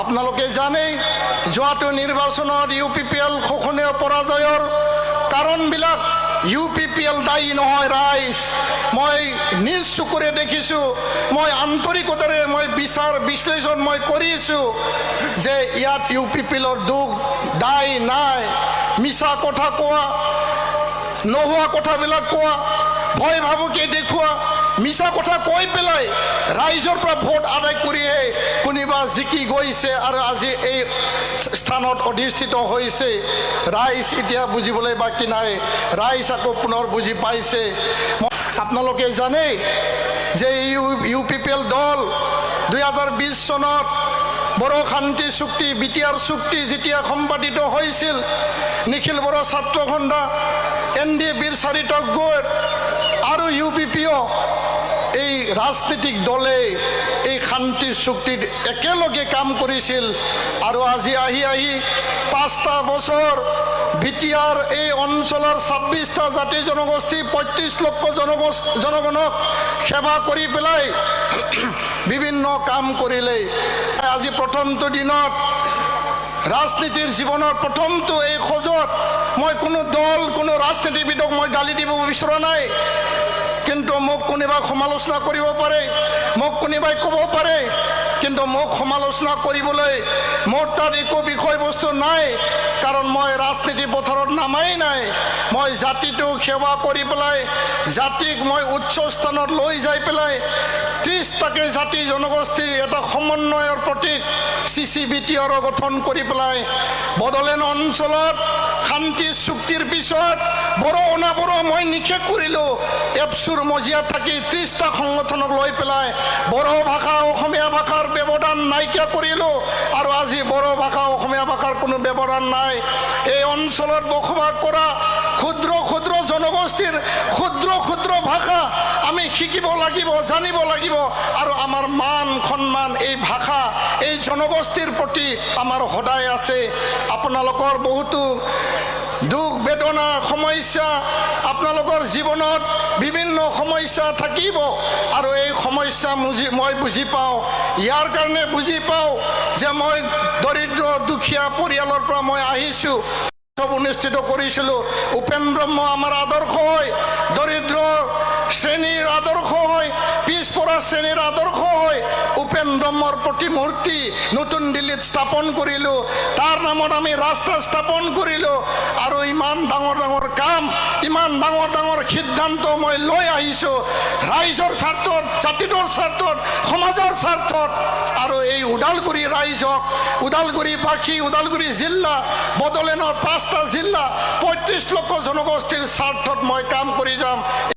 আপোনালোকে জানে যোৱাটো নিৰ্বাচনত UPPL খোখনীয় পৰাজয়ৰ কাৰণবিলাক UPPL দায়ী নহয় ৰাইজ। মই নিজ চকুৰে দেখিছোঁ, মই আন্তৰিকতাৰে মই বিচাৰ বিশ্লেষণ মই কৰিছোঁ যে ইয়াত UPPLৰ দুখ দায় নাই। মিছা কথা কোৱা, নোহোৱা কথাবিলাক কোৱা, ভয় ভাবুকি দেখুওৱা, মিছা কথা কৈ পেলাই ৰাইজৰ পৰা ভোট আদায় কৰিহে কোনোবা জিকি গৈছে আৰু আজি এই স্থানত অধিষ্ঠিত হৈছে। ৰাইজ এতিয়া বুজিবলৈ বাকী নাই, ৰাইজ আকৌ পুনৰ বুজি পাইছে। আপোনালোকে জানে যে UPPL দল 2020 চনত বড়ো শান্তি চুক্তি BTR চুক্তি যেতিয়া সম্পাদিত হৈছিল, নিখিল বড়ো ছাত্ৰ সন্থা, NDA বীৰ চাৰিটক গোট আৰু UPPO এই ৰাজনৈতিক দলে এই শান্তি চুক্তিত একেলগে কাম কৰিছিল। আৰু আজি আহি 5টা বছৰ BTR এই অঞ্চলৰ 26টা জাতি জনগোষ্ঠী 35 লক্ষ জনগণক সেৱা কৰি পেলাই বিভিন্ন কাম কৰিলে। আজি প্ৰথমটো দিনত ৰাজনীতিৰ জীৱনৰ প্ৰথমটো এই খোজত মই কোনো দল কোনো ৰাজনীতিবিদক মই গালি দিব বিচৰা নাই, কিন্তু মোক কোনোবাই সমালোচনা কৰিব পাৰে, মোক কোনোবাই ক'ব পাৰে, কিন্তু মোক সমালোচনা কৰিবলৈ মোৰ তাত একো বিষয়বস্তু নাই, কাৰণ মই ৰাজনীতি পথাৰত নামাই নাই। মই জাতিটোক সেৱা কৰি পেলাই জাতিক মই উচ্চ স্থানত লৈ যাই পেলাই 30টাকে জাতি জনগোষ্ঠীৰ এটা সমন্বয়ৰ প্ৰতীক CCBTR গঠন কৰি পেলাই বড়োলেণ্ড অঞ্চলত শান্তি চুক্তিৰ পিছত বড়ো অনাবড়ো মই নিষেধ কৰিলোঁ। এপচুৰ মজিয়াত থাকি 30টা সংগঠনক লৈ পেলাই বড়ো ভাষা অসমীয়া ভাষাৰ ব্যৱধান নাইকিয়া কৰিলোঁ, আৰু আজি বড়ো ভাষা অসমীয়া ভাষাৰ কোনো ব্যৱধান নাই। এই অঞ্চলত বসবাস কৰা ক্ষুদ্ৰ ক্ষুদ্ৰ জনগোষ্ঠীৰ ক্ষুদ্ৰ ক্ষুদ্ৰ ভাষা আমি শিকিব লাগিব, জানিব লাগিব, আৰু আমাৰ মান সন্মান এই ভাষা এই জনগোষ্ঠীৰ প্ৰতি আমাৰ সদায় আছে। আপোনালোকৰ বহুতো দুখ বেদনা সমস্যা আপোনালোকৰ জীৱনত বিভিন্ন সমস্যা থাকিব, আৰু এই সমস্যা মই বুজি পাওঁ। ইয়াৰ কাৰণে বুজি পাওঁ যে মই দৰিদ্ৰ দুখীয়া পৰিয়ালৰ পৰা মই আহিছোঁ, অনুষ্ঠিত কৰিছিলোঁ। উপেন ব্ৰহ্ম আমাৰ আদৰ্শ হয়, দৰিদ্ৰ শ্ৰেণীৰ আদৰ্শ হয়, পিছপৰা শ্ৰেণীৰ আদৰ্শ হয়। উপেন ব্ৰহ্মৰ প্ৰতিমূৰ্তি নতুন দিল্লীত স্থাপন কৰিলোঁ, তাৰ নামত আমি ৰাস্তা স্থাপন কৰিলোঁ, আৰু ইমান ডাঙৰ ডাঙৰ কাম, ইমান ডাঙৰ ডাঙৰ সিদ্ধান্ত মই লৈ আহিছোঁ ৰাইজৰ স্বাৰ্থত, জাতিটোৰ স্বাৰ্থত, সমাজৰ স্বাৰ্থত। আৰু এই ওদালগুৰি ৰাইজক, ওদালগুৰিবাসী, ওদালগুৰি জিলা, বড়োলেণ্ডৰ 5টা জিলা 35 লক্ষ জনগোষ্ঠীৰ স্বাৰ্থত মই কাম কৰি যাম।